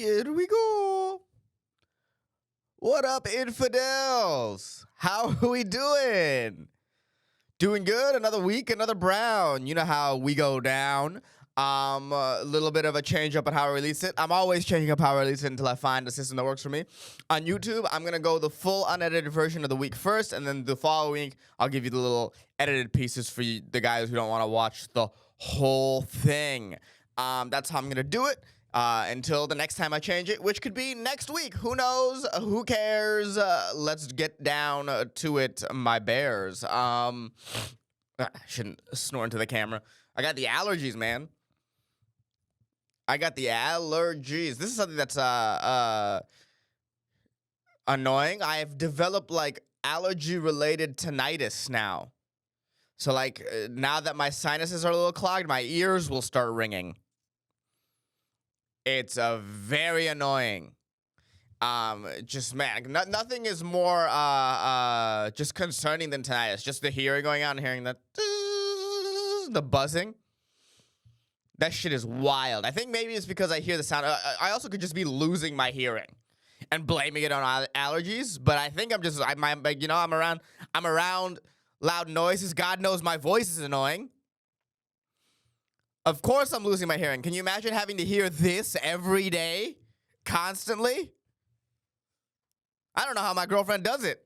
Here we go. What up, infidels? How are we doing? Doing good? Another week, another brown. You know how we go down. A little bit of a change up on how I release it. I'm always changing up how I release it until I find a system that works for me. On YouTube, I'm going to go the full unedited version of the week first, and then the following week, I'll give you the little edited pieces for you, the guys who don't want to watch the whole thing. That's how I'm going to do it. Until the next time I change it, which could be next week. Who knows? Who cares? Let's get down to it, my bears. I shouldn't snore into the camera. I got the allergies, man. I got the allergies. This is something that's annoying. I've developed like allergy-related tinnitus now. So like now that my sinuses are a little clogged, my ears will start ringing. It's very annoying. Just man, nothing is more just concerning than tinnitus. Just the hearing going on and hearing that the buzzing. That shit is wild. I think maybe it's because I hear the sound. I also could just be losing my hearing and blaming it on allergies. But I think I'm around loud noises. God knows my voice is annoying. Of course I'm losing my hearing. Can you imagine having to hear this every day? Constantly? I don't know how my girlfriend does it.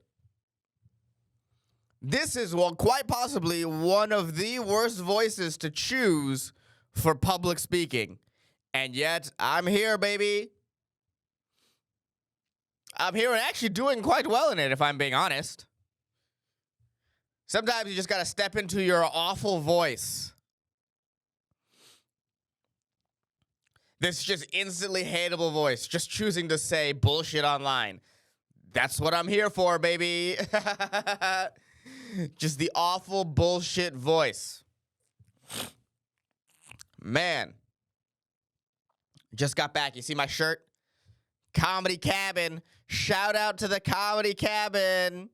This is, well, quite possibly one of the worst voices to choose for public speaking. And yet, I'm here, baby. I'm here and actually doing quite well in it, if I'm being honest. Sometimes you just gotta step into your awful voice. This just instantly hateable voice, just choosing to say bullshit online. That's what I'm here for, baby. Just the awful bullshit voice. Man. Just got back. You see my shirt? Comedy Cabin. Shout out to the Comedy Cabin.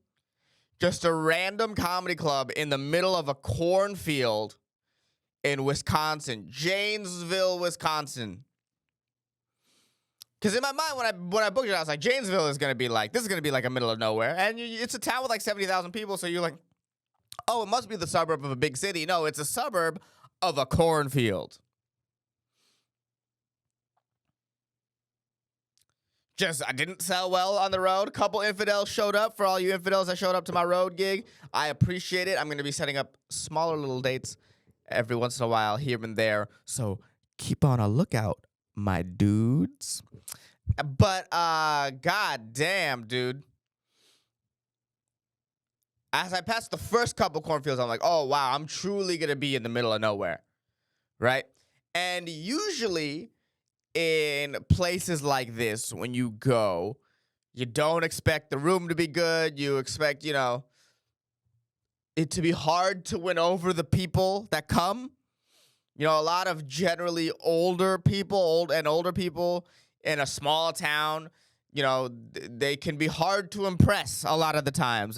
Just a random comedy club in the middle of a cornfield in Wisconsin. Janesville, Wisconsin. Because in my mind, when I booked it, I was like, Janesville is going to be like, this is going to be like a middle of nowhere. And it's a town with like 70,000 people, so you're like, oh, it must be the suburb of a big city. No, it's a suburb of a cornfield. I didn't sell well on the road. A couple infidels showed up. For all you infidels that showed up to my road gig, I appreciate it. I'm going to be setting up smaller little dates every once in a while here and there. So keep on a lookout, my dudes. But god damn, dude. As I passed the first couple cornfields, I'm like, oh wow, I'm truly gonna be in the middle of nowhere. Right? And usually in places like this, when you go, you don't expect the room to be good. You expect, it to be hard to win over the people that come. A lot of generally older people in a small town, they can be hard to impress a lot of the times.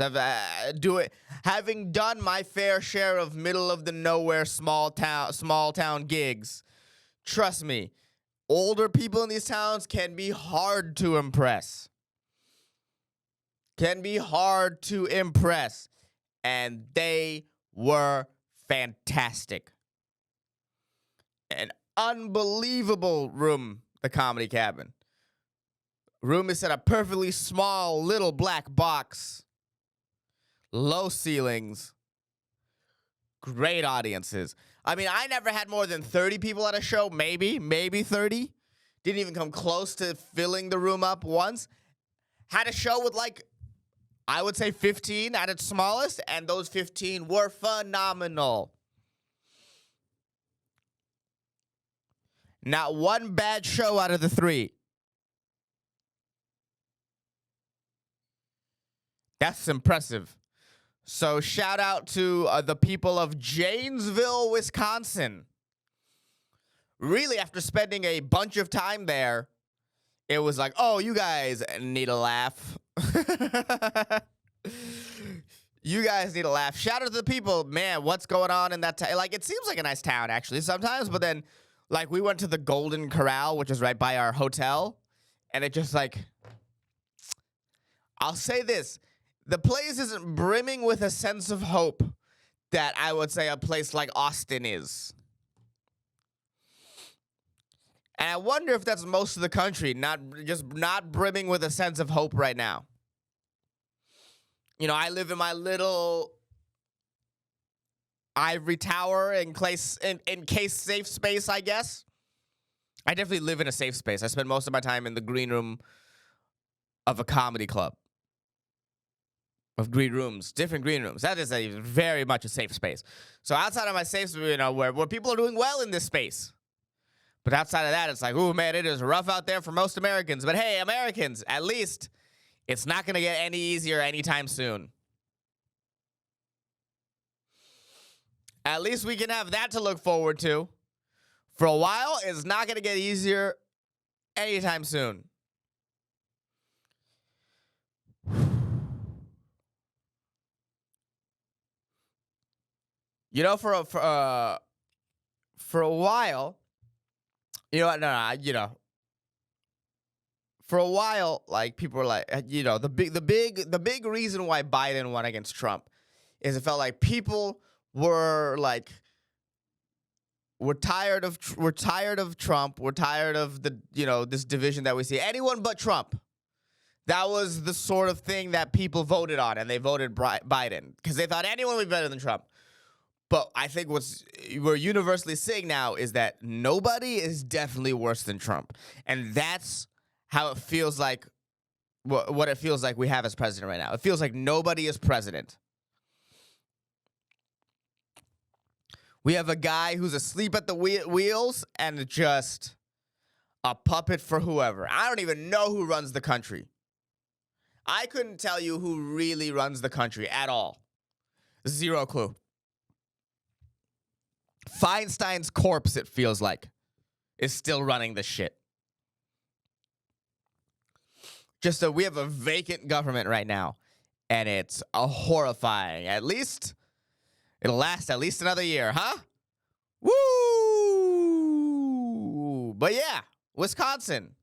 Having done my fair share of middle of the nowhere small town gigs, trust me, older people in these towns can be hard to impress. And they were fantastic. An unbelievable room, the Comedy Cabin. Room is in a perfectly small little black box. Low ceilings. Great audiences. I mean, I never had more than 30 people at a show, maybe 30. Didn't even come close to filling the room up once. Had a show with I would say 15 at its smallest, and those 15 were phenomenal. Not one bad show out of the 3. That's impressive. So shout out to the people of Janesville, Wisconsin. Really, after spending a bunch of time there, it was like, oh, you guys need a laugh. You guys need a laugh. Shout out to the people. Man, what's going on in that town? It seems like a nice town, actually, sometimes. But then, we went to the Golden Corral, which is right by our hotel. And it just like, I'll say this. The place isn't brimming with a sense of hope that I would say a place like Austin is. And I wonder if that's most of the country, not brimming with a sense of hope right now. You know, I live in my little ivory tower in case safe space, I guess. I definitely live in a safe space. I spend most of my time in the green room of a comedy club. Of green rooms, different green rooms. That is a very much a safe space. So outside of my safe space, you know, where people are doing well in this space. But outside of that, it's like, ooh, man, it is rough out there for most Americans. But hey, Americans, at least it's not going to get any easier anytime soon. At least we can have that to look forward to. For a while, it's not going to get easier anytime soon. You know, for a while, you know, for a while, like people were like, you know, the big reason why Biden won against Trump is it felt like people were like, we're tired of Trump, we're tired of the, you know, this division that we see. Anyone but Trump. That was the sort of thing that people voted on, and they voted Biden because they thought anyone would be better than Trump. But I think we're universally seeing now is that nobody is definitely worse than Trump. And that's how it feels like, what it feels like we have as president right now. It feels like nobody is president. We have a guy who's asleep at the wheels and just a puppet for whoever. I don't even know who runs the country. I couldn't tell you who really runs the country at all. Zero clue. Feinstein's corpse, it feels like, is still running the shit. We have a vacant government right now, and it's horrifying. At least it'll last at least another year, huh? Woo! But yeah, Wisconsin.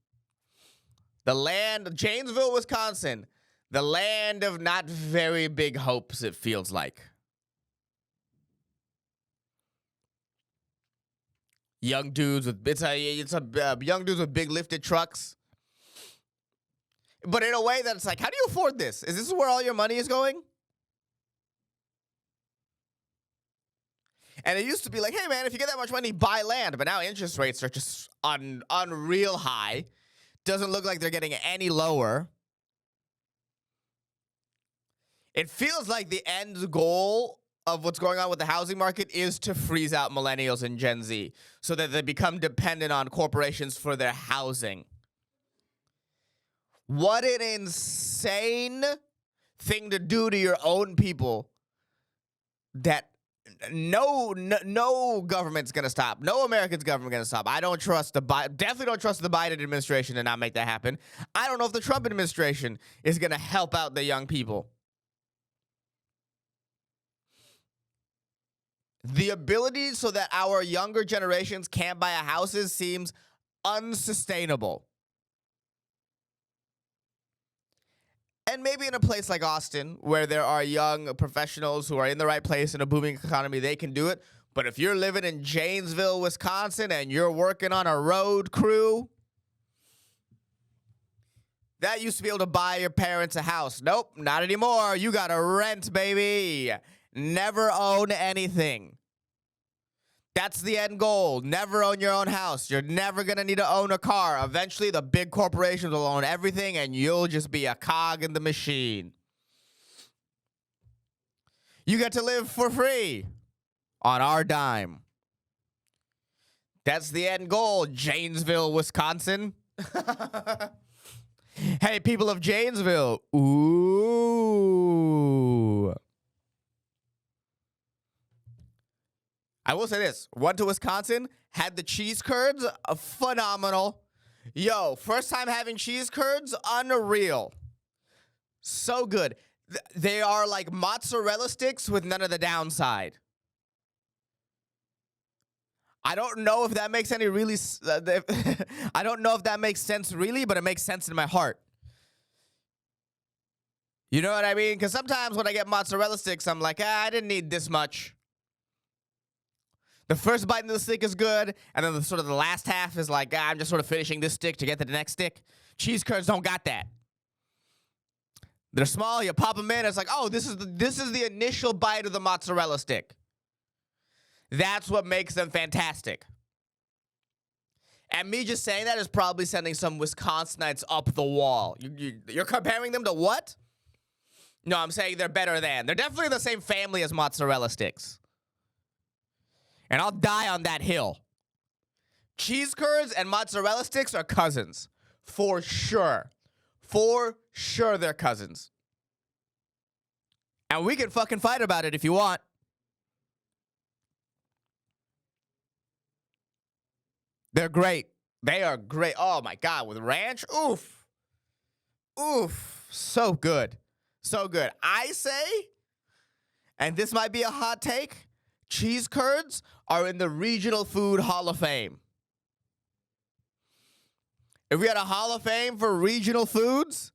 The land, Janesville, Wisconsin. The land of not very big hopes, it feels like. Young dudes with young dudes with big lifted trucks. But in a way that's like, how do you afford this? Is this where all your money is going? And it used to be like, hey man, if you get that much money, buy land. But now interest rates are just unreal high. Doesn't look like they're getting any lower. It feels like the end goal of what's going on with the housing market is to freeze out millennials and Gen Z so that they become dependent on corporations for their housing. What an insane thing to do to your own people that no government's going to stop. No American's government going to stop. I don't trust definitely don't trust the Biden administration to not make that happen. I don't know if the Trump administration is going to help out the young people. The ability so that our younger generations can't buy houses seems unsustainable. And maybe in a place like Austin, where there are young professionals who are in the right place in a booming economy, they can do it. But if you're living in Janesville, Wisconsin, and you're working on a road crew, that used to be able to buy your parents a house. Nope, not anymore. You got to rent, baby. Never own anything. That's the end goal. Never own your own house. You're never going to need to own a car. Eventually, the big corporations will own everything, and you'll just be a cog in the machine. You get to live for free on our dime. That's the end goal, Janesville, Wisconsin. Hey, people of Janesville. Ooh. I will say this. Went to Wisconsin, had the cheese curds, phenomenal. Yo, first time having cheese curds, unreal. So good. They are like mozzarella sticks with none of the downside. I don't know if that makes any really. I don't know if that makes sense really, but it makes sense in my heart. You know what I mean? Because sometimes when I get mozzarella sticks, I'm like, I didn't need this much. The first bite of the stick is good, and then the last half is like, I'm just sort of finishing this stick to get to the next stick. Cheese curds don't got that. They're small. You pop them in. It's like, oh, this is the initial bite of the mozzarella stick. That's what makes them fantastic. And me just saying that is probably sending some Wisconsinites up the wall. You're comparing them to what? No, I'm saying they're better than. They're definitely the same family as mozzarella sticks. And I'll die on that hill. Cheese curds and mozzarella sticks are cousins. For sure. For sure they're cousins. And we can fucking fight about it if you want. They're great. They are great. Oh my God, with ranch? Oof. Oof. So good. So good. I say, and this might be a hot take, cheese curds are in the Regional Food Hall of Fame. If we had a Hall of Fame for regional foods,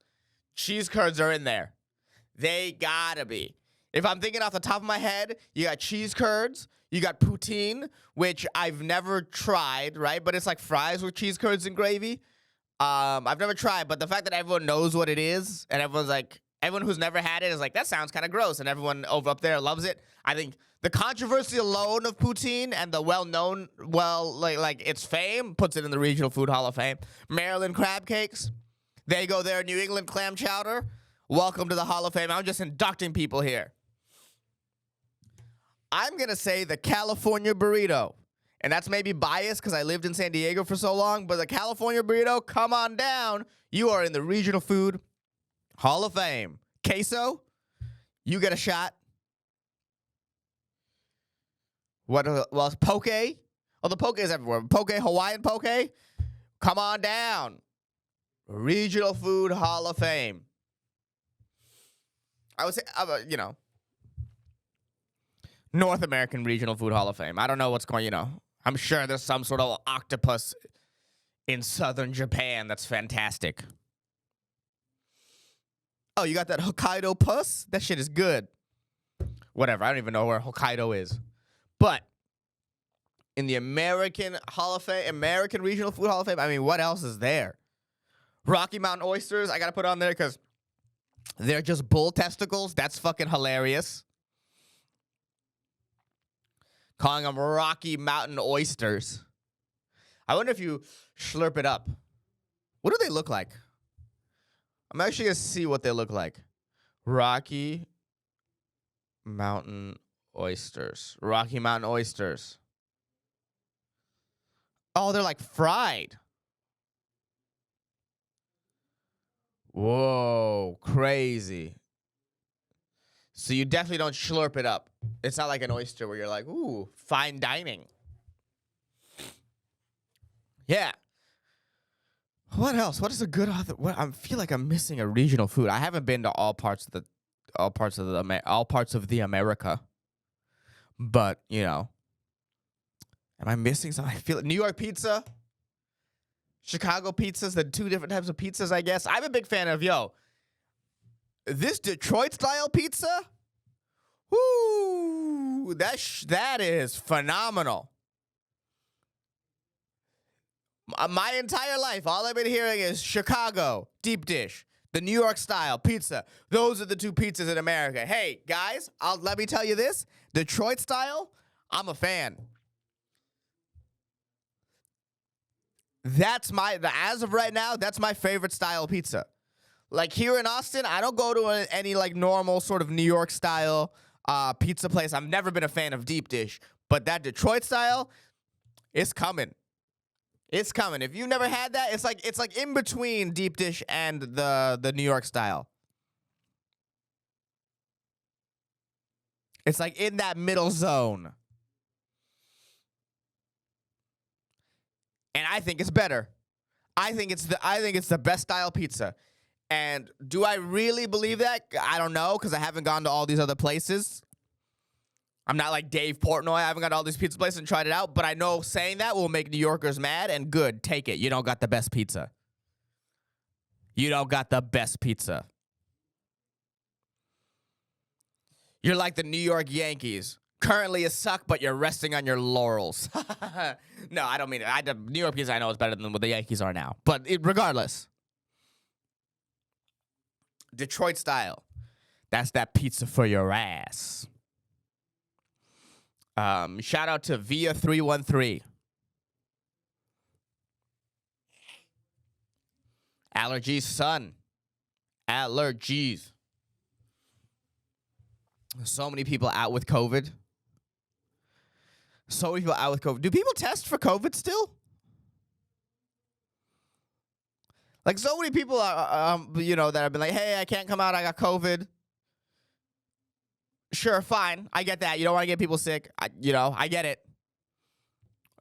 cheese curds are in there. They gotta be. If I'm thinking off the top of my head, you got cheese curds, you got poutine, which I've never tried, right? But it's like fries with cheese curds and gravy. I've never tried, but the fact that everyone knows what it is, and everyone who's never had it is like, that sounds kind of gross, and everyone over up there loves it. I think the controversy alone of poutine and the well-known, like its fame puts it in the Regional Food Hall of Fame. Maryland crab cakes, they go there. New England clam chowder, welcome to the Hall of Fame. I'm just inducting people here. I'm going to say the California burrito. And that's maybe biased because I lived in San Diego for so long, but the California burrito, come on down. You are in the Regional Food Hall of Fame. Queso, you get a shot. What else? Poke? Oh, the poke is everywhere. Poke, Hawaiian poke, come on down. Regional Food Hall of Fame. I would say, North American Regional Food Hall of Fame. I don't know what's going, I'm sure there's some sort of octopus in southern Japan that's fantastic. Oh, you got that Hokkaido puss? That shit is good. Whatever, I don't even know where Hokkaido is. But in the American Hall of Fame, American Regional Food Hall of Fame, I mean, what else is there? Rocky Mountain oysters, I got to put on there because they're just bull testicles. That's fucking hilarious. Calling them Rocky Mountain oysters. I wonder if you slurp it up. What do they look like? I'm actually going to see what they look like. Rocky Mountain oysters. Rocky Mountain oysters. Oh, they're like fried. Whoa, crazy. So you definitely don't slurp it up. It's not like an oyster where you're like, ooh, fine dining. Yeah. What else? What is a good other? I feel like I'm missing a regional food. I haven't been to all parts of the America. But, am I missing something? I feel New York pizza, Chicago pizzas, the two different types of pizzas, I guess. I'm a big fan of, this Detroit-style pizza, whoo, that is phenomenal. My entire life, all I've been hearing is Chicago, deep dish, the New York-style pizza. Those are the two pizzas in America. Hey, guys, let me tell you this. Detroit-style, I'm a fan. As of right now, that's my favorite style pizza. Like here in Austin, I don't go to any like normal sort of New York style pizza place. I've never been a fan of deep dish, but that Detroit style, it's coming. It's coming. If you've never had that, it's like in between deep dish and the New York style. It's like in that middle zone. And I think it's better. I think it's the best style pizza. And do I really believe that? I don't know, because I haven't gone to all these other places. I'm not like Dave Portnoy. I haven't got all these pizza places and tried it out, but I know saying that will make New Yorkers mad, and good, take it. You don't got the best pizza. You don't got the best pizza. You're like the New York Yankees. Currently a suck, but you're resting on your laurels. No, I don't mean it. New York pizza I know is better than what the Yankees are now. But regardless. Detroit style. That's that pizza for your ass. Shout out to Via313. Allergies, son. Allergies. So many people out with COVID. So many people out with COVID. Do people test for COVID still? Like, so many people are, that have been like, hey, I can't come out. I got COVID. Sure, fine. I get that. You don't want to get people sick. I get it.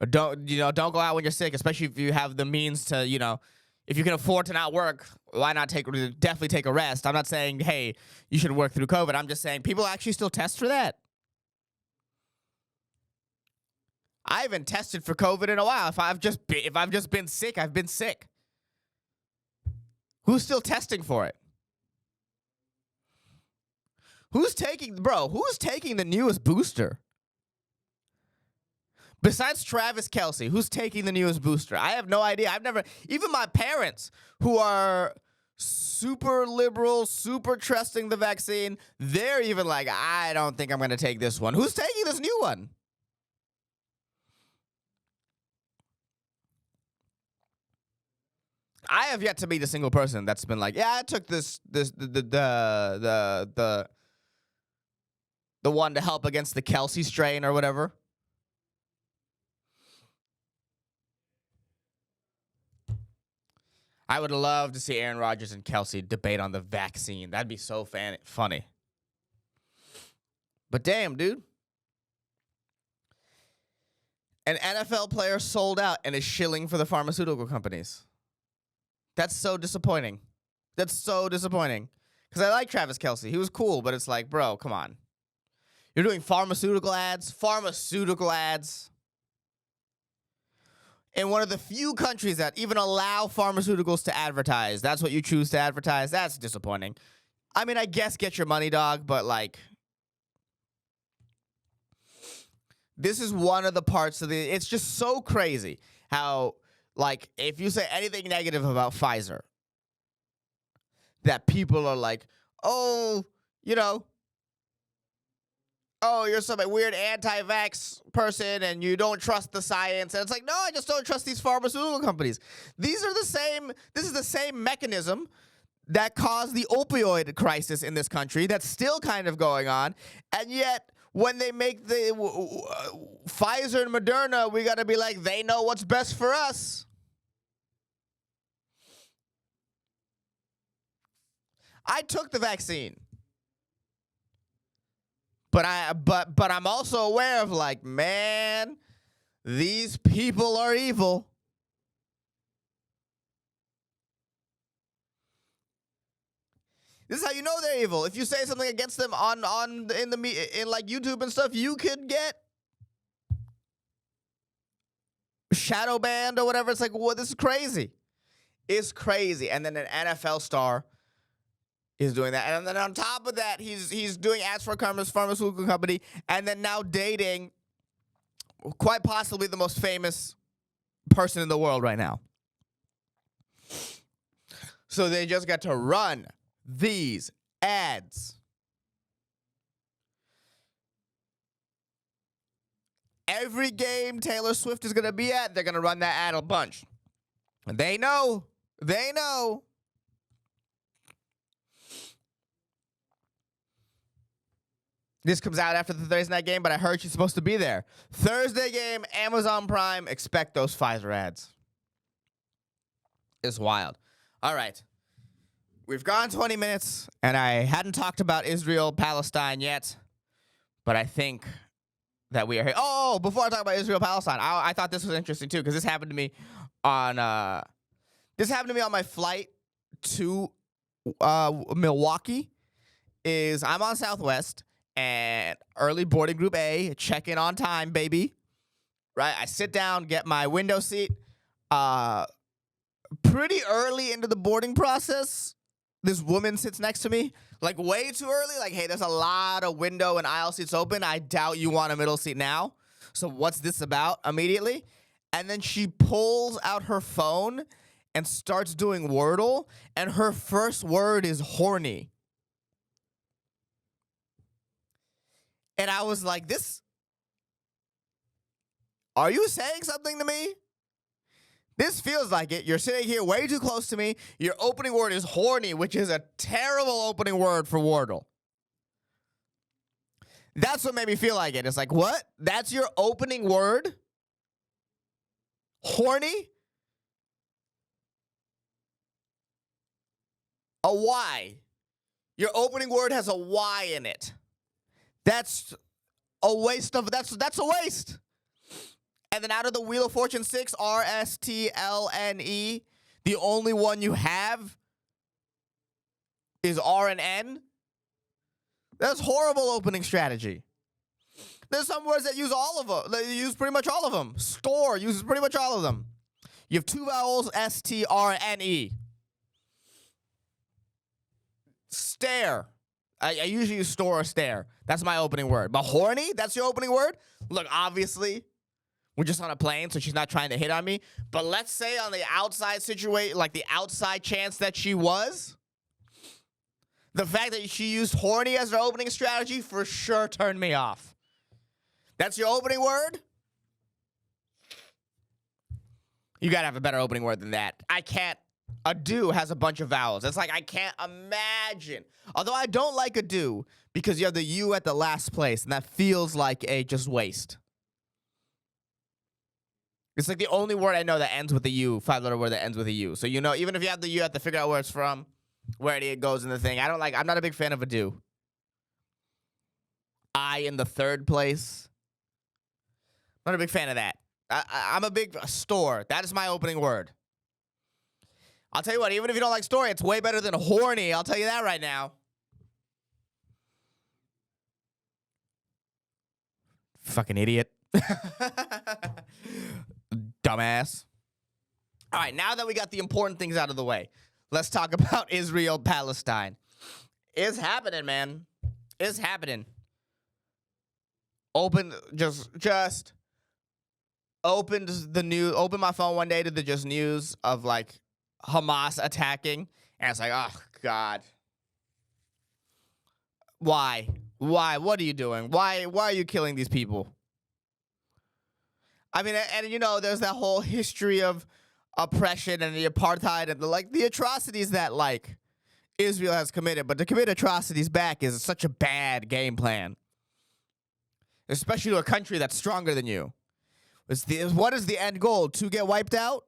Don't go out when you're sick, especially if you have the means to, if you can afford to not work, why not definitely take a rest? I'm not saying, hey, you should work through COVID. I'm just saying people actually still test for that. I haven't tested for COVID in a while. If I've just been sick, I've been sick. Who's still testing for it? Who's taking the newest booster? Besides Travis Kelce, who's taking the newest booster? I have no idea. Even my parents, who are super liberal, super trusting the vaccine, they're even like, I don't think I'm going to take this one. Who's taking this new one? I have yet to meet a single person that's been like, yeah, I took the one to help against the Kelce strain or whatever. I would love to see Aaron Rodgers and Kelce debate on the vaccine. That'd be so funny. But damn, dude. An NFL player sold out and is shilling for the pharmaceutical companies. That's so disappointing. Because I like Travis Kelce. He was cool, but it's like, bro, come on. You're doing pharmaceutical ads. In one of the few countries that even allow pharmaceuticals to advertise. That's what you choose to advertise. That's disappointing. I mean, I guess get your money, dog, but like, this is one of the parts of it's just so crazy how, like, if you say anything negative about Pfizer, that people are like, oh, you're some weird anti-vax person and you don't trust the science. And it's like, no, I just don't trust these pharmaceutical companies. This is the same mechanism that caused the opioid crisis in this country that's still kind of going on. And yet, when they make the Pfizer and Moderna, we got to be like, they know what's best for us. I took the vaccine. But I'm also aware of, like, man, these people are evil. This is how you know they're evil. If you say something against them in like YouTube and stuff, you could get shadow banned or whatever. It's like, well, this is crazy. It's crazy. And then an NFL star is doing that. And then on top of that, he's doing ads for a pharmaceutical company and then now dating quite possibly the most famous person in the world right now. So they just got to run these ads. Every game Taylor Swift is going to be at, they're going to run that ad a bunch. And they know. This comes out after the Thursday night game, but I heard she's supposed to be there. Thursday game, Amazon Prime, expect those Pfizer ads. It's wild. All right. We've gone 20 minutes, and I hadn't talked about Israel, Palestine yet, but I think that we are here. Oh, before I talk about Israel, Palestine, I thought this was interesting, too, because this happened to me on my flight to Milwaukee. I'm on Southwest, and early boarding group A, check in on time, baby. Right? I sit down, get my window seat. Pretty early into the boarding process, this woman sits next to me, like way too early. Like, hey, there's a lot of window and aisle seats open. I doubt you want a middle seat now. So what's this about? Immediately. And then she pulls out her phone and starts doing Wordle. And her first word is horny. And I was like, are you saying something to me? This feels like it. You're sitting here way too close to me. Your opening word is horny, which is a terrible opening word for Wordle. That's what made me feel like it. It's like, what? That's your opening word? Horny? A Y. Your opening word has a Y in it. That's a waste of, that's a waste. And then out of the Wheel of Fortune 6, RSTLNE, the only one you have is R and N. That's horrible opening strategy. There's some words that use all of them. They use pretty much all of them. Store uses pretty much all of them. You have two vowels, STRNE. Stare. I usually use store or stare. That's my opening word. But horny, that's your opening word? Look, obviously, we're just on a plane, so she's not trying to hit on me. But let's say on the outside situation, like the outside chance that she was, the fact that she used horny as her opening strategy for sure turned me off. That's your opening word? You gotta have a better opening word than that. I can't. A do has a bunch of vowels. It's like I can't imagine. Although I don't like a do because you have the U at the last place, and that feels like a just waste. It's like the only word I know that ends with a U, five-letter word that ends with a U. So, you know, even if you have the U, you have to figure out where it's from, where it goes in the thing. I'm not a big fan of a do. I in the third place. Not a big fan of that. I'm a big store. That is my opening word. I'll tell you what, even if you don't like story, it's way better than horny. I'll tell you that right now. Fucking idiot. Dumbass. All right, now that we got the important things out of the way, let's talk about Israel, Palestine. It's happening, man. It's happening. Opened my phone one day to the just news of like Hamas attacking, and it's like, oh God. Why? What are you doing? Why are you killing these people? I mean, and you know, there's that whole history of oppression and the apartheid and the atrocities that like Israel has committed, but to commit atrocities back is such a bad game plan, especially to a country that's stronger than you. What is the end goal? To get wiped out?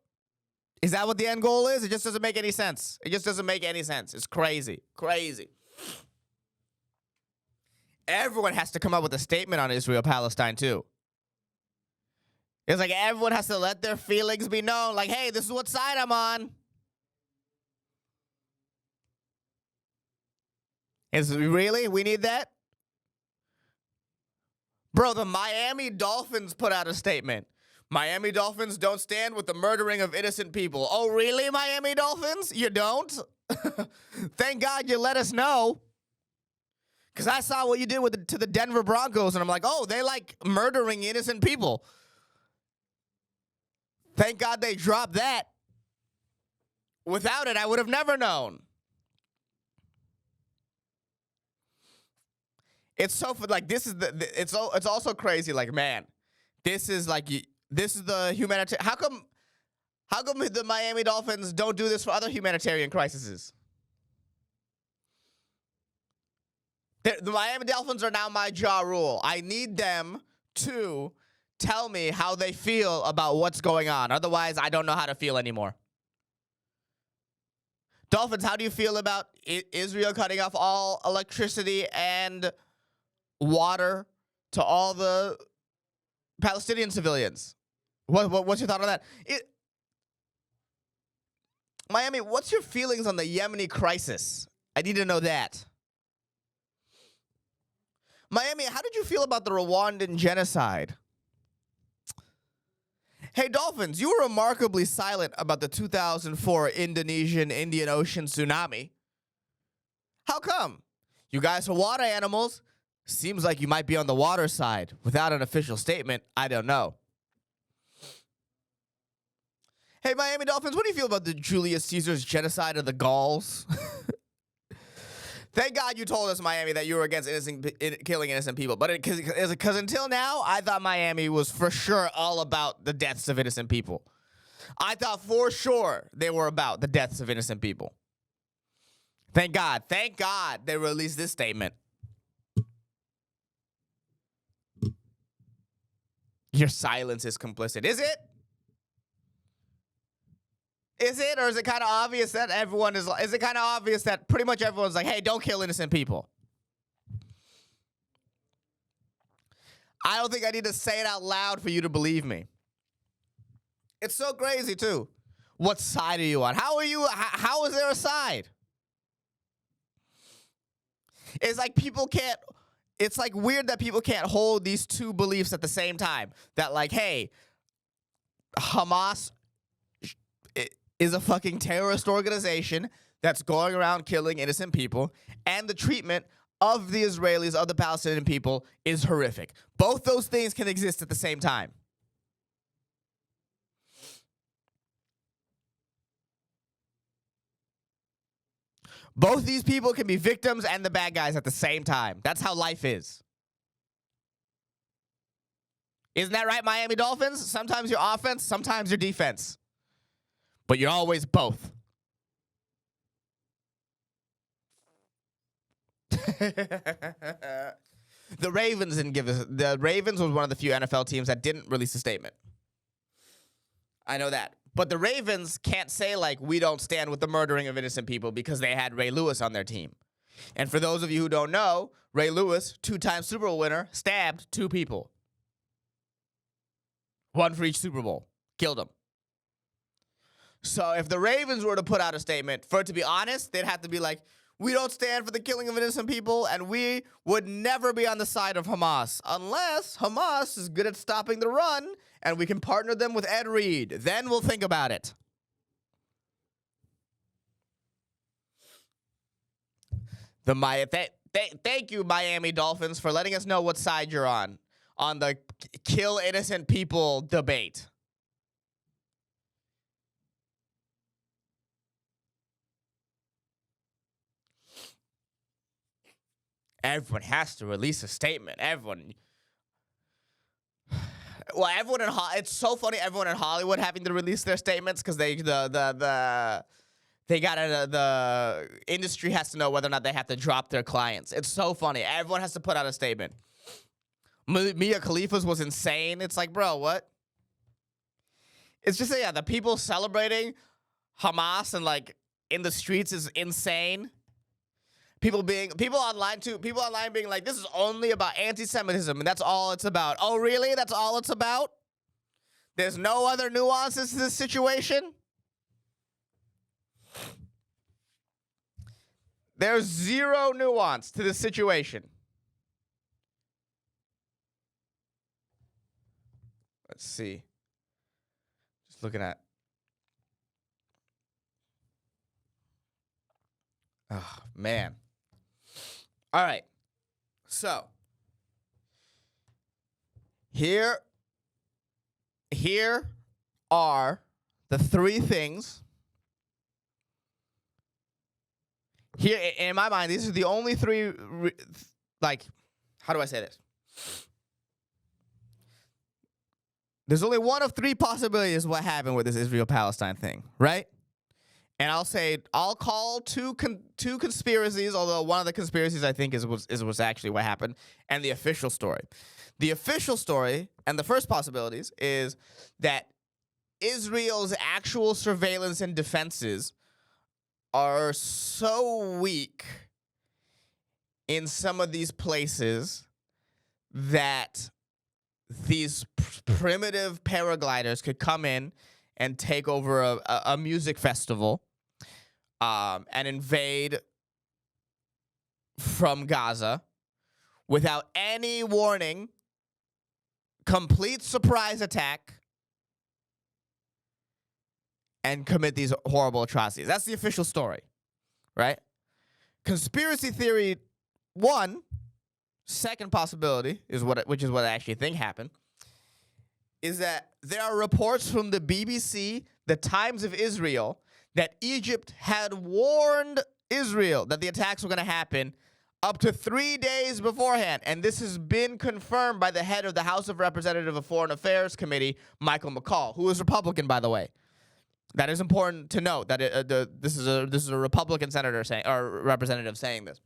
Is that what the end goal is? It just doesn't make any sense. It just doesn't make any sense. It's crazy. Crazy. Everyone has to come up with a statement on Israel, Palestine, too. It's like everyone has to let their feelings be known. Like, hey, this is what side I'm on. Really? We need that? Bro, the Miami Dolphins put out a statement. Miami Dolphins don't stand with the murdering of innocent people. Oh, really, Miami Dolphins? You don't? Thank God you let us know. Because I saw what you did to the Denver Broncos, and I'm like, oh, they like murdering innocent people. Thank God they dropped that. Without it, I would have never known. It's so like this is it's also crazy. Like, man, this is the humanitarian. How come the Miami Dolphins don't do this for other humanitarian crises? The Miami Dolphins are now my jaw rule. I need them to tell me how they feel about what's going on. Otherwise, I don't know how to feel anymore. Dolphins, how do you feel about Israel cutting off all electricity and water to all the Palestinian civilians? What's your thought on that? Miami, what's your feelings on the Yemeni crisis? I need to know that. Miami, how did you feel about the Rwandan genocide? Hey, Dolphins, you were remarkably silent about the 2004 Indonesian Indian Ocean tsunami. How come? You guys are water animals. Seems like you might be on the water side. Without an official statement, I don't know. Hey, Miami Dolphins, what do you feel about the Julius Caesar's genocide of the Gauls? Thank God you told us, Miami, that you were against killing innocent people. But because until now, I thought Miami was for sure all about the deaths of innocent people. I thought for sure they were about the deaths of innocent people. Thank God they released this statement. Your silence is complicit. Is it? Is it, or is it kind of obvious that everyone is it kind of obvious that pretty much everyone's like, hey, don't kill innocent people? I don't think I need to say it out loud for you to believe me. It's so crazy, too. What side are you on? How is there a side? It's like it's like weird that people can't hold these two beliefs at the same time. That like, hey, Hamas is a fucking terrorist organization that's going around killing innocent people, and the treatment of the Israelis, of the Palestinian people, is horrific. Both those things can exist at the same time. Both these people can be victims and the bad guys at the same time. That's how life is. Isn't that right, Miami Dolphins? Sometimes you're offense, sometimes you're defense. But you're always both. The Ravens didn't give us. The Ravens was one of the few NFL teams that didn't release a statement. I know that. But the Ravens can't say, like, we don't stand with the murdering of innocent people because they had Ray Lewis on their team. And for those of you who don't know, Ray Lewis, 2-time Super Bowl winner, stabbed 2 people. 1 for each Super Bowl. Killed them. So if the Ravens were to put out a statement, for it to be honest, they'd have to be like, we don't stand for the killing of innocent people, and we would never be on the side of Hamas unless Hamas is good at stopping the run and we can partner them with Ed Reed. Then we'll think about it. Thank you, Miami Dolphins, for letting us know what side you're on the kill innocent people debate. Everyone has to release a statement. Everyone. Well, it's so funny. Everyone in Hollywood having to release their statements because the industry has to know whether or not they have to drop their clients. It's so funny. Everyone has to put out a statement. Mia Khalifa's was insane. It's like, bro, what? It's just the people celebrating Hamas and like in the streets is insane. People online being like, this is only about anti-Semitism, and that's all it's about. Oh, really? That's all it's about? There's no other nuances to this situation? There's zero nuance to this situation. Let's see. Just looking at. Oh, man. All right. So, here are the 3 things. Here, in my mind, these are the only 3, like, how do I say this? There's only one of 3 possibilities of what happened with this Israel-Palestine thing, right? And I'll call two conspiracies, although one of the conspiracies I think is what's actually what happened, and the official story. The official story and the first possibilities is that Israel's actual surveillance and defenses are so weak in some of these places that these primitive paragliders could come in and take over a music festival and invade from Gaza without any warning, complete surprise attack, and commit these horrible atrocities. That's the official story, right? Conspiracy theory one, second possibility, which is what I actually think happened, is that there are reports from the BBC, the Times of Israel, that Egypt had warned Israel that the attacks were going to happen up to 3 days beforehand. And this has been confirmed by the head of the House of Representatives of Foreign Affairs Committee, Michael McCall, who is Republican, by the way. That is important to note, that this is a Republican senator saying, or representative saying this.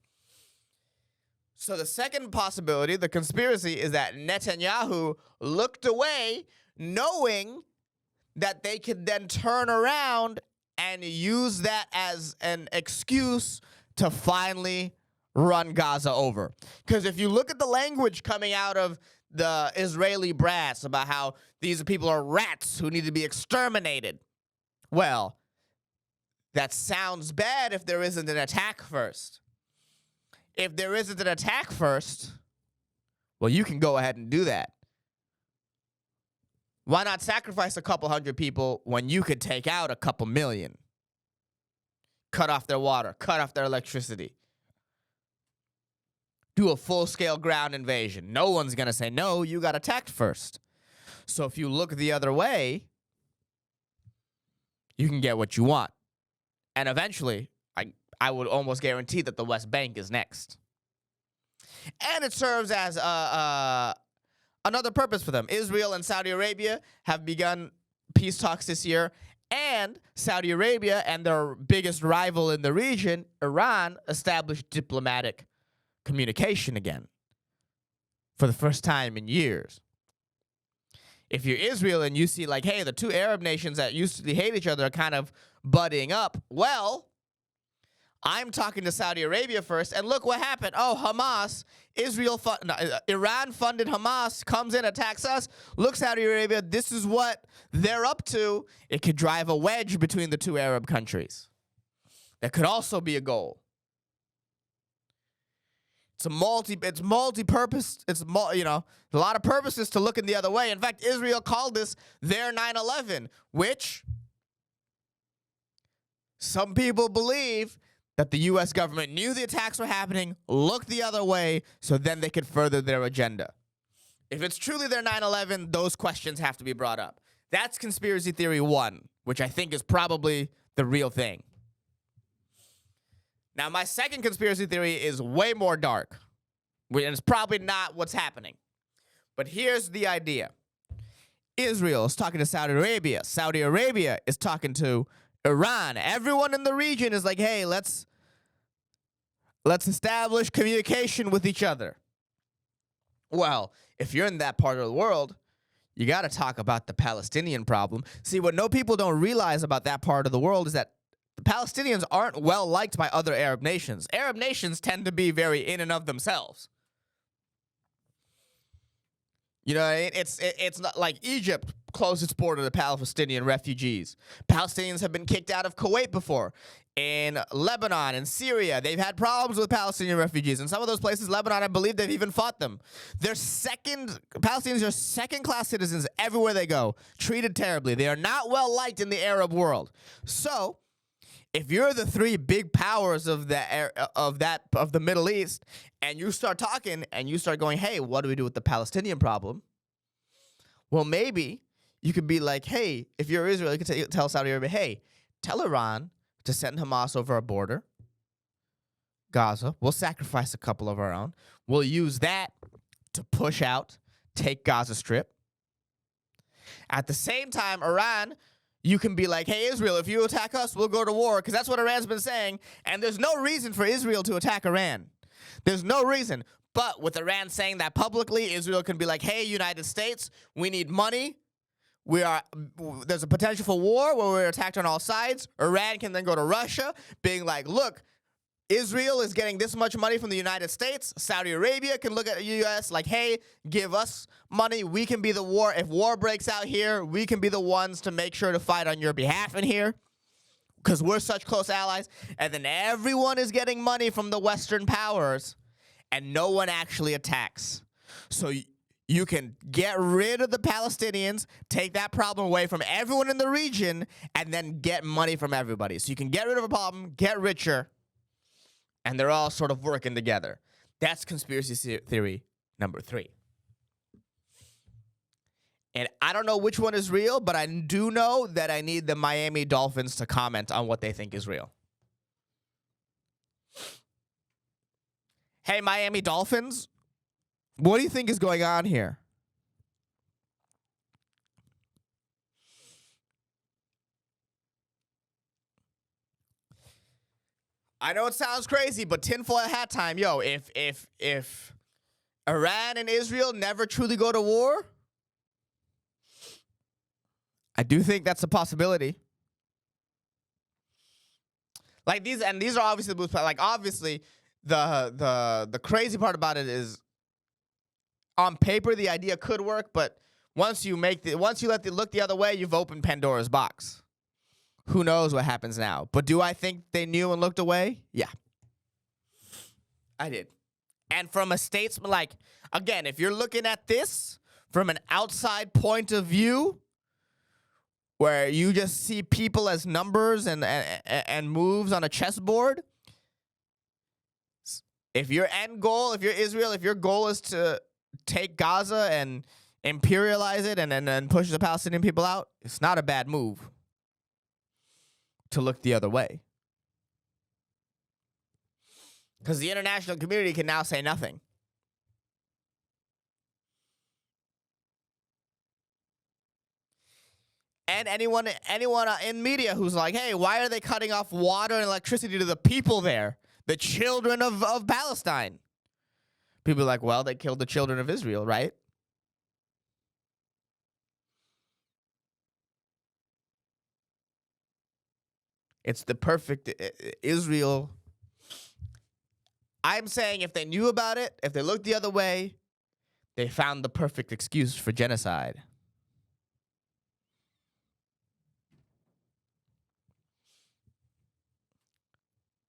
So the second possibility, the conspiracy, is that Netanyahu looked away knowing that they could then turn around and use that as an excuse to finally run Gaza over. Because if you look at the language coming out of the Israeli brass about how these people are rats who need to be exterminated, well, that sounds bad if there isn't an attack first. If there isn't an attack first, well, you can go ahead and do that. Why not sacrifice a couple hundred people when you could take out a couple million? Cut off their water, cut off their electricity. Do a full-scale ground invasion. No one's going to say, no, you got attacked first. So if you look the other way, you can get what you want. And eventually, I would almost guarantee that the West Bank is next. And it serves as another purpose for them. Israel and Saudi Arabia have begun peace talks this year, and Saudi Arabia and their biggest rival in the region, Iran, established diplomatic communication again for the first time in years. If you're Israel and you see, like, hey, the two Arab nations that used to hate each other are kind of butting up, well, I'm talking to Saudi Arabia first, and look what happened. Oh, Hamas, Iran funded Hamas, comes in, attacks us. Look, Saudi Arabia, this is what they're up to. It could drive a wedge between the two Arab countries. That could also be a goal. It's multi-purpose. It's a lot of purposes to looking the other way. In fact, Israel called this their 9/11, which some people believe that the U.S. government knew the attacks were happening, looked the other way, so then they could further their agenda. If it's truly their 9/11, those questions have to be brought up. That's conspiracy theory one, which I think is probably the real thing. Now, my second conspiracy theory is way more dark, and it's probably not what's happening. But here's the idea. Israel is talking to Saudi Arabia. Saudi Arabia is talking to Iran. Everyone in the region is like, hey, let's establish communication with each other. Well, if you're in that part of the world, you got to talk about the Palestinian problem. See, what people don't realize about that part of the world is that the Palestinians aren't well liked by other Arab nations. Arab nations tend to be very in and of themselves. You know, it's not like Egypt closed its border to Palestinian refugees. Palestinians have been kicked out of Kuwait before. In Lebanon and Syria, they've had problems with Palestinian refugees. In some of those places, Lebanon, I believe they've even fought them. Palestinians are second-class citizens everywhere they go, treated terribly. They are not well liked in the Arab world. So, if you're the three big powers of the Middle East, and you start talking and you start going, hey, what do we do with the Palestinian problem? Well, maybe you could be like, hey, if you're Israel, you could tell Saudi Arabia, hey, tell Iran to send Hamas over our border, Gaza. We'll sacrifice a couple of our own. We'll use that to push out, take Gaza Strip. At the same time, Iran, you can be like, hey, Israel, if you attack us, we'll go to war, because that's what Iran's been saying, and there's no reason for Israel to attack Iran. There's no reason. But with Iran saying that publicly, Israel can be like, hey, United States, we need money. There's a potential for war where we're attacked on all sides. Iran can then go to Russia, being like, look, Israel is getting this much money from the United States. Saudi Arabia can look at the U.S. like, hey, give us money. We can be the war. If war breaks out here, we can be the ones to make sure to fight on your behalf in here because we're such close allies. And then everyone is getting money from the Western powers. and no one actually attacks. So you can get rid of the Palestinians, take that problem away from everyone in the region, and then get money from everybody. So you can get rid of a problem, get richer, and they're all sort of working together. That's conspiracy theory number 3. And I don't know which one is real, but I do know that I need the Miami Dolphins to comment on what they think is real. Hey, Miami Dolphins, what do you think is going on here? I know it sounds crazy, but tinfoil hat time. Yo, if Iran and Israel never truly go to war, I do think that's a possibility. Like these are obviously like obviously the crazy part about it is on paper the idea could work, but once you let it look the other way, you've opened Pandora's box. Who knows what happens now? But do I think they knew and looked away? Yeah. I did. And from a statesman, like, again, if you're looking at this from an outside point of view, where you just see people as numbers and moves on a chessboard, if your end goal, if you're Israel, if your goal is to take Gaza and imperialize it and then push the Palestinian people out, it's not a bad move to look the other way. Because the international community can now say nothing. And anyone in media who's like, hey, why are they cutting off water and electricity to the people there? The children of Palestine. People are like, well, they killed the children of Israel, right? It's the perfect Israel. I'm saying if they knew about it, if they looked the other way, they found the perfect excuse for genocide.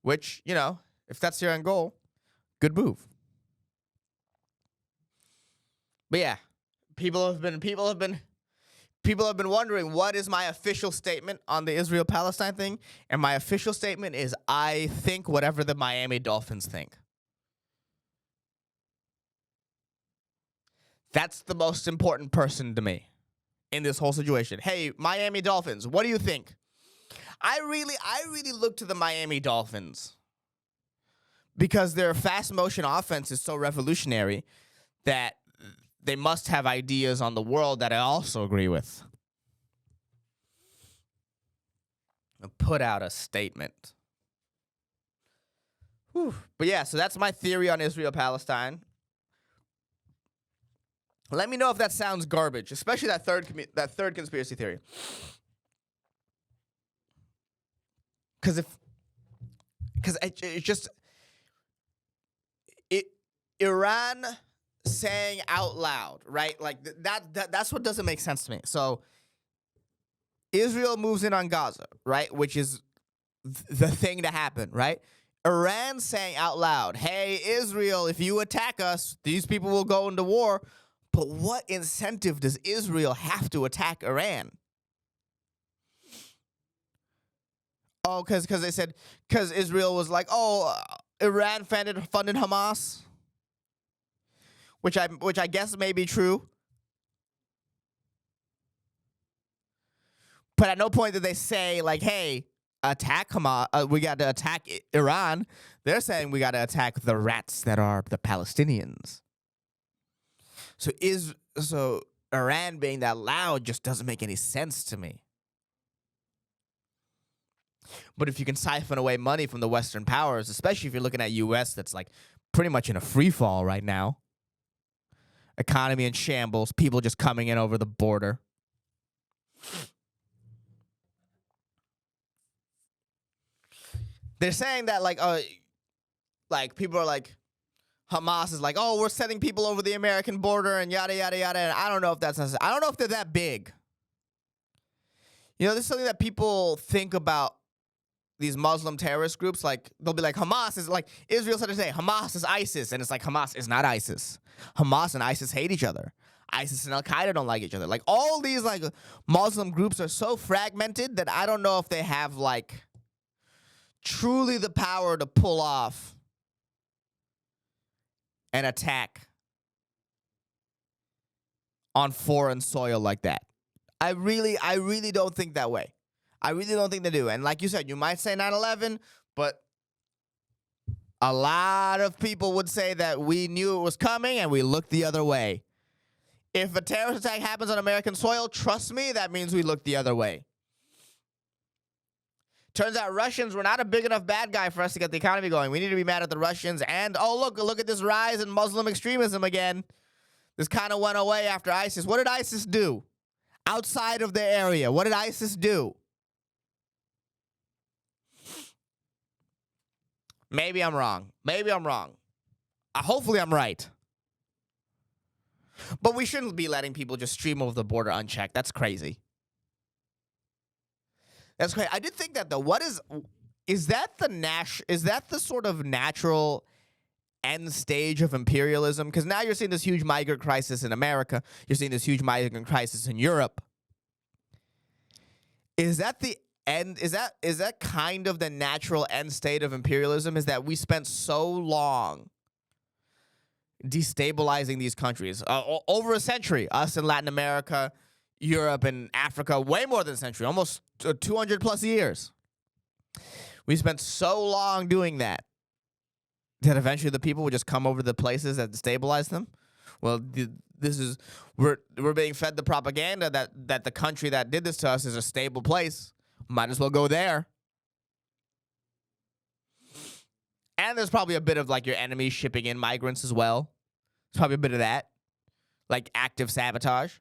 Which, you know, if that's your end goal, good move. But yeah, people have been wondering, what is my official statement on the Israel-Palestine thing? And my official statement is, I think whatever the Miami Dolphins think. That's the most important person to me in this whole situation. Hey, Miami Dolphins, what do you think? I really look to the Miami Dolphins because their fast motion offense is so revolutionary that they must have ideas on the world that I also agree with. Put out a statement. Whew. But yeah, so that's my theory on Israel-Palestine. Let me know if that sounds garbage, especially that third conspiracy theory. Because Iran saying out loud, right? Like that's what doesn't make sense to me. So Israel moves in on Gaza, right? Which is the thing to happen, right? Iran saying out loud, hey, Israel, if you attack us, these people will go into war. But what incentive does Israel have to attack Iran? Oh, because they said, because Israel was like, oh, Iran funded Hamas, which I guess may be true. But at no point did they say, like, hey, attack Hamas, we got to attack Iran. They're saying we got to attack the rats that are the Palestinians. So Iran being that loud just doesn't make any sense to me. But if you can siphon away money from the Western powers, especially if you're looking at U.S. that's like pretty much in a free fall right now, economy in shambles, people just coming in over the border. They're saying that like people are like, Hamas is like, oh, we're sending people over the American border and yada, yada, yada. And I don't know if that's necessary. I don't know if they're that big. You know, this is something that people think about these Muslim terrorist groups, like they'll be like Hamas is like Israel said today, Hamas is ISIS, and it's like Hamas is not ISIS. Hamas and ISIS hate each other. ISIS and Al Qaeda don't like each other. Like all these like Muslim groups are so fragmented that I don't know if they have like truly the power to pull off an attack on foreign soil like that. I really don't think that way. I really don't think they do. And like you said, you might say 9/11, but a lot of people would say that we knew it was coming and we looked the other way. If a terrorist attack happens on American soil, trust me, that means we look the other way. Turns out Russians were not a big enough bad guy for us to get the economy going. We need to be mad at the Russians. And, oh, look at this rise in Muslim extremism again. This kind of went away after ISIS. What did ISIS do? Outside of their area, what did ISIS do? Maybe I'm wrong. Hopefully I'm right. But we shouldn't be letting people just stream over the border unchecked. That's crazy. That's crazy. I did think that though. Is that the sort of natural end stage of imperialism? Because now you're seeing this huge migrant crisis in America. You're seeing this huge migrant crisis in Europe. Is that the end? Is that kind of the natural end state of imperialism? Is that we spent so long destabilizing these countries over a century, us in Latin America, Europe, and Africa, way more than a century, almost 200 plus years. We spent so long doing that eventually the people would just come over to the places that destabilize them. Well, we're being fed the propaganda that the country that did this to us is a stable place. Might as well go there. And there's probably a bit of like your enemies shipping in migrants as well. There's probably a bit of that, like active sabotage.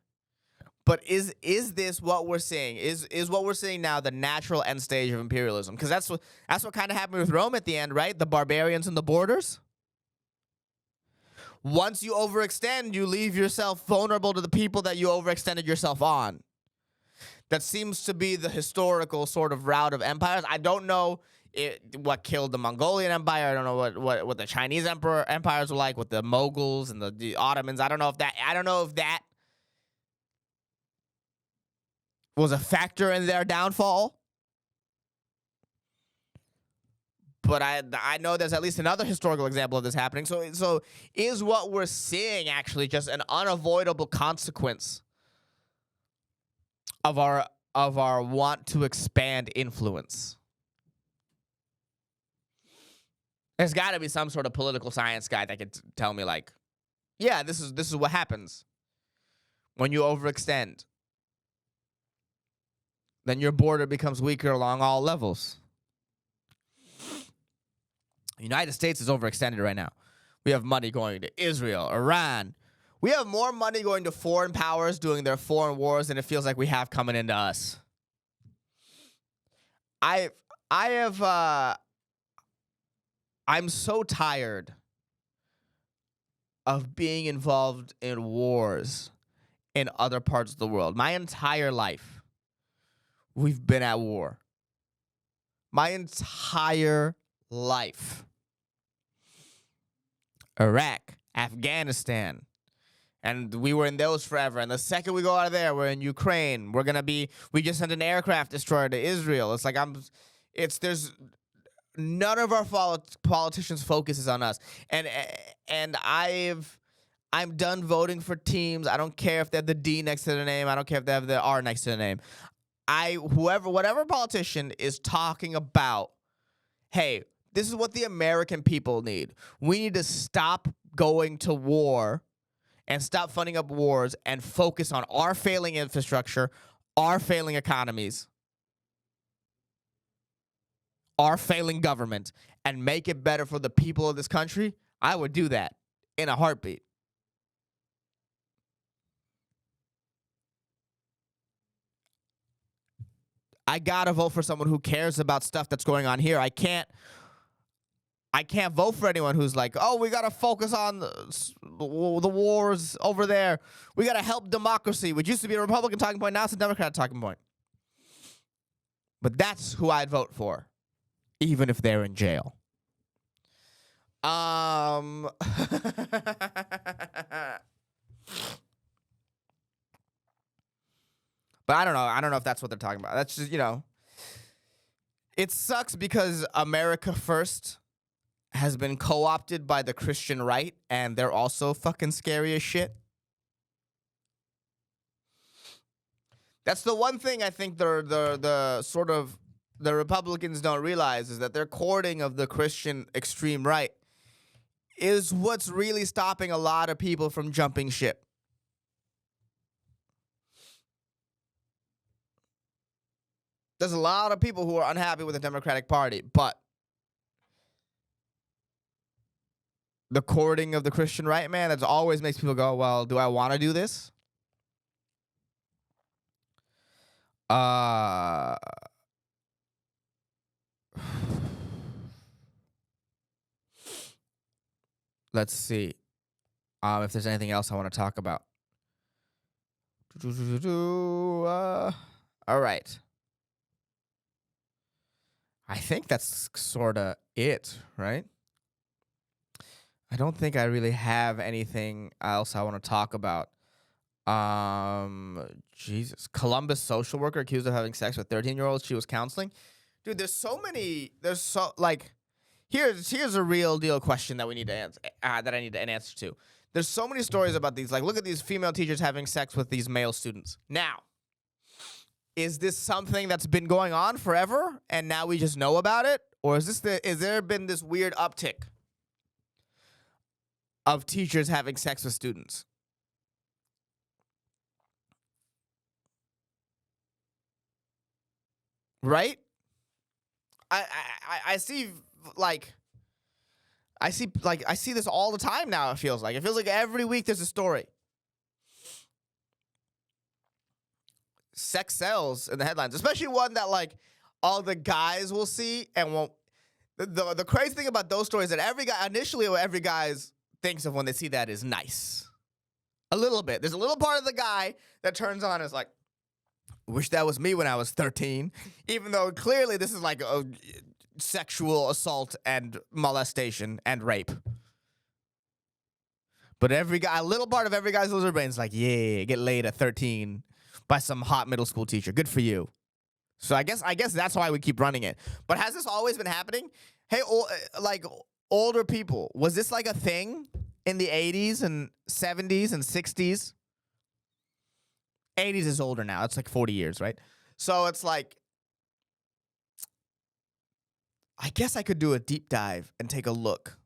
But is this what we're seeing? Is what we're seeing now the natural end stage of imperialism? Because that's what kind of happened with Rome at the end, right? The barbarians and the borders. Once you overextend, you leave yourself vulnerable to the people that you overextended yourself on. That seems to be the historical sort of route of empires. I don't know what killed the Mongolian Empire. I don't know what the Chinese empires were like with the Moguls and the Ottomans. I don't know if that was a factor in their downfall. But I know there's at least another historical example of this happening. So is what we're seeing actually just an unavoidable consequence of our want to expand influence? There's got to be some sort of political science guy that could tell me, like, yeah, this is what happens when you overextend. Then your border becomes weaker along all levels. The United States is overextended right now. We have money going to Israel, Iran. We have more money going to foreign powers doing their foreign wars than it feels like we have coming into us. I'm so tired of being involved in wars in other parts of the world. My entire life, we've been at war. My entire life. Iraq, Afghanistan, and we were in those forever. And the second we go out of there, we're in Ukraine. We just sent an aircraft destroyer to Israel. It's like there's none of our politicians' focus is on us. And I'm done voting for teams. I don't care if they have the D next to their name. I don't care if they have the R next to their name. Whatever politician is talking about, hey, this is what the American people need. We need to stop going to war and stop funding up wars and focus on our failing infrastructure, our failing economies, our failing government, and make it better for the people of this country. I would do that in a heartbeat. I gotta vote for someone who cares about stuff that's going on here. I can't vote for anyone who's like, oh, we gotta focus on the wars over there. We gotta help democracy, which used to be a Republican talking point, now it's a Democrat talking point. But that's who I'd vote for. even if they're in jail. But I don't know. I don't know if that's what they're talking about. That's just, it sucks because America First has been co-opted by the Christian right, and they're also fucking scary as shit. That's the one thing I think the Republicans don't realize is that their courting of the Christian extreme right is what's really stopping a lot of people from jumping ship. There's a lot of people who are unhappy with the Democratic Party, but the courting of the Christian right, man, that always makes people go, well, do I want to do this? Let's see if there's anything else I want to talk about. All right. I think that's sort of it, right? I don't think I really have anything else I want to talk about. Jesus. Columbus social worker accused of having sex with 13-year-olds she was counseling. Dude, here's a real deal question that we need to answer, that I need an answer to. There's so many stories about these. Like, look at these female teachers having sex with these male students. Now, is this something that's been going on forever and now we just know about it? Or is there been this weird uptick of teachers having sex with students? Right? I see this all the time now. It feels like every week there's a story. Sex sells in the headlines, especially one that like all the guys will see and won't. The crazy thing about those stories is that every guy thinks of when they see that is nice. A little bit. There's a little part of the guy that turns on and is like, wish that was me when I was 13, even though clearly this is like a sexual assault and molestation and rape. But a little part of every guy's lizard brain is like, yeah, get laid at 13 by some hot middle school teacher. Good for you. So I guess that's why we keep running it. But has this always been happening? Hey, older people, was this like a thing in the 80s and 70s and 60s? 80s is older now. It's like 40 years, right? So it's like, I guess I could do a deep dive and take a look.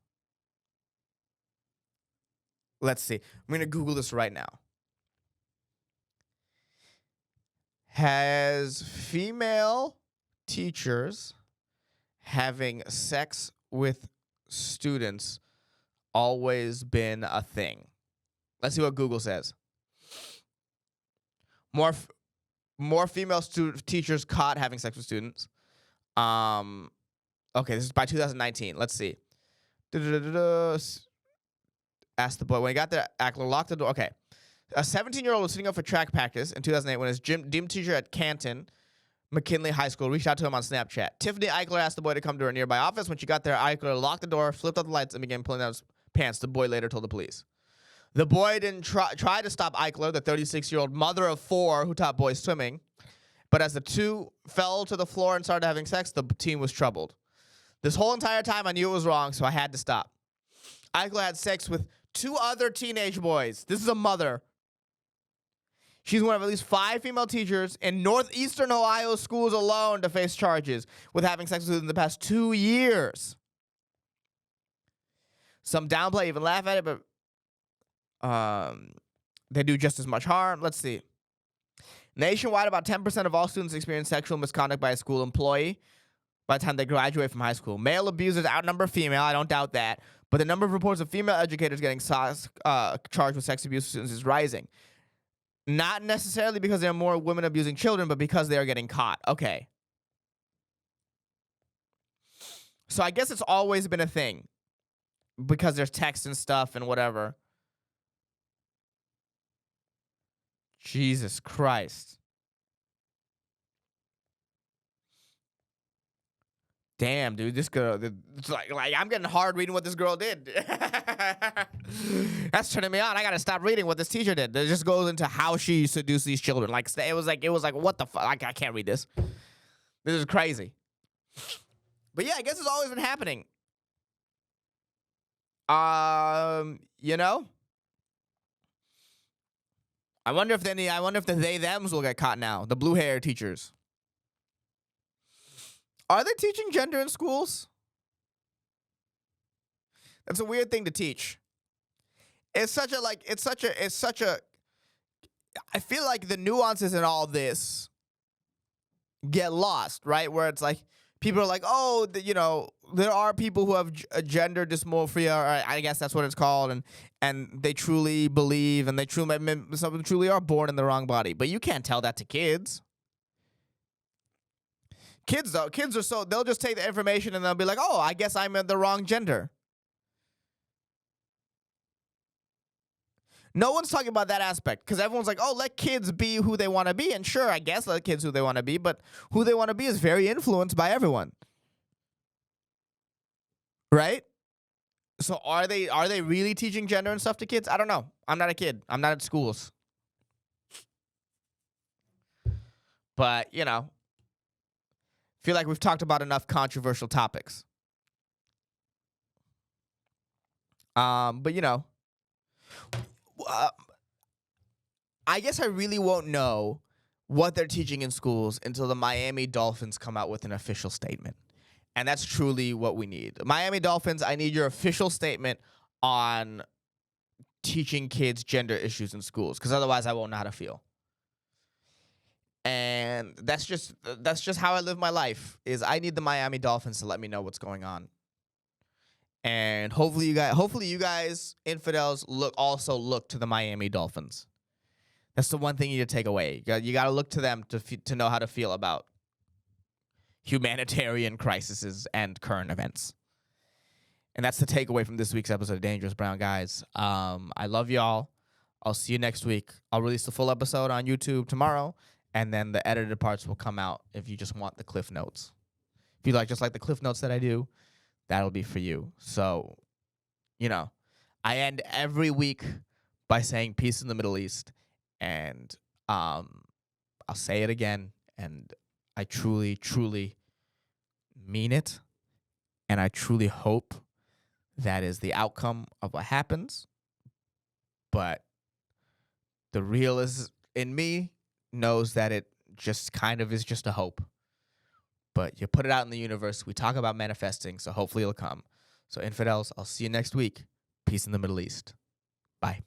Let's see. I'm going to Google this right now. Has female teachers having sex with students always been a thing? Let's see what Google says. More female teachers caught having sex with students. Okay, this is by 2019. Let's see. Asked the boy when he got there. Ackler locked the door. Okay, a 17-year-old was sitting up for track practice in 2008 when his gym teacher at Canton McKinley High School reached out to him on Snapchat. Tiffany Eichler asked the boy to come to her nearby office. When she got there, Eichler locked the door, flipped off the lights, and began pulling down his pants. The boy later told the police. The boy didn't try to stop Eichler, the 36-year-old mother of 4 who taught boys swimming. But as the two fell to the floor and started having sex, the teen was troubled. This whole entire time, I knew it was wrong, so I had to stop. Eichler had sex with 2 other teenage boys. This is a mother. She's one of at least 5 female teachers in northeastern Ohio schools alone to face charges with having sex within the past 2 years. Some downplay, even laugh at it, but they do just as much harm. Let's see. Nationwide, about 10% of all students experience sexual misconduct by a school employee by the time they graduate from high school. Male abusers outnumber female. I don't doubt that. But the number of reports of female educators getting charged with sex abuse of students is rising. Not necessarily because there are more women abusing children, but because they are getting caught. Okay. So I guess it's always been a thing because there's text and stuff and whatever. Jesus Christ. Damn, dude, this girl, it's like I'm getting hard reading what this girl did. That's turning me on. I gotta stop reading what this teacher did. It just goes into how she seduced these children. Like it was like what the fuck? I can't read this. This is crazy. But yeah, I guess it's always been happening. You know, I wonder if the they thems will get caught now. The blue hair teachers. Are they teaching gender in schools? That's a weird thing to teach. It's such a I feel like the nuances in all this get lost, right? Where it's like people are like, "Oh, there are people who have a gender dysmorphia, or I guess that's what it's called, and they truly believe and some of them truly are born in the wrong body." But you can't tell that to kids. Kids are they'll just take the information and they'll be like, "Oh, I guess I'm the wrong gender." No one's talking about that aspect because everyone's like, "Oh, let kids be who they want to be." And sure, I guess let kids who they want to be, but who they want to be is very influenced by everyone. Right? So are they really teaching gender and stuff to kids? I don't know. I'm not a kid. I'm not at schools. But, feel like we've talked about enough controversial topics. But I guess I really won't know what they're teaching in schools until the Miami Dolphins come out with an official statement. And that's truly what we need. Miami Dolphins, I need your official statement on teaching kids gender issues in schools, because otherwise I won't know how to feel. And that's just how I live my life. Is I need the Miami Dolphins to let me know what's going on. And hopefully you guys infidels look to the Miami Dolphins. That's the one thing you need to take away. You got to look to them to know how to feel about humanitarian crises and current events. And that's the takeaway from this week's episode of Dangerous Brown Guys. I love y'all. I'll see you next week. I'll release the full episode on YouTube tomorrow, and then the edited parts will come out if you just want the Cliff Notes. If you just like the Cliff Notes that I do, that'll be for you. So, I end every week by saying peace in the Middle East, and I'll say it again, and I truly, truly mean it, and I truly hope that is the outcome of what happens. But the realist in me knows that it just kind of is just a hope. But you put it out in the universe. We talk about manifesting, so hopefully it'll come. So infidels, I'll see you next week. Peace in the Middle East. Bye.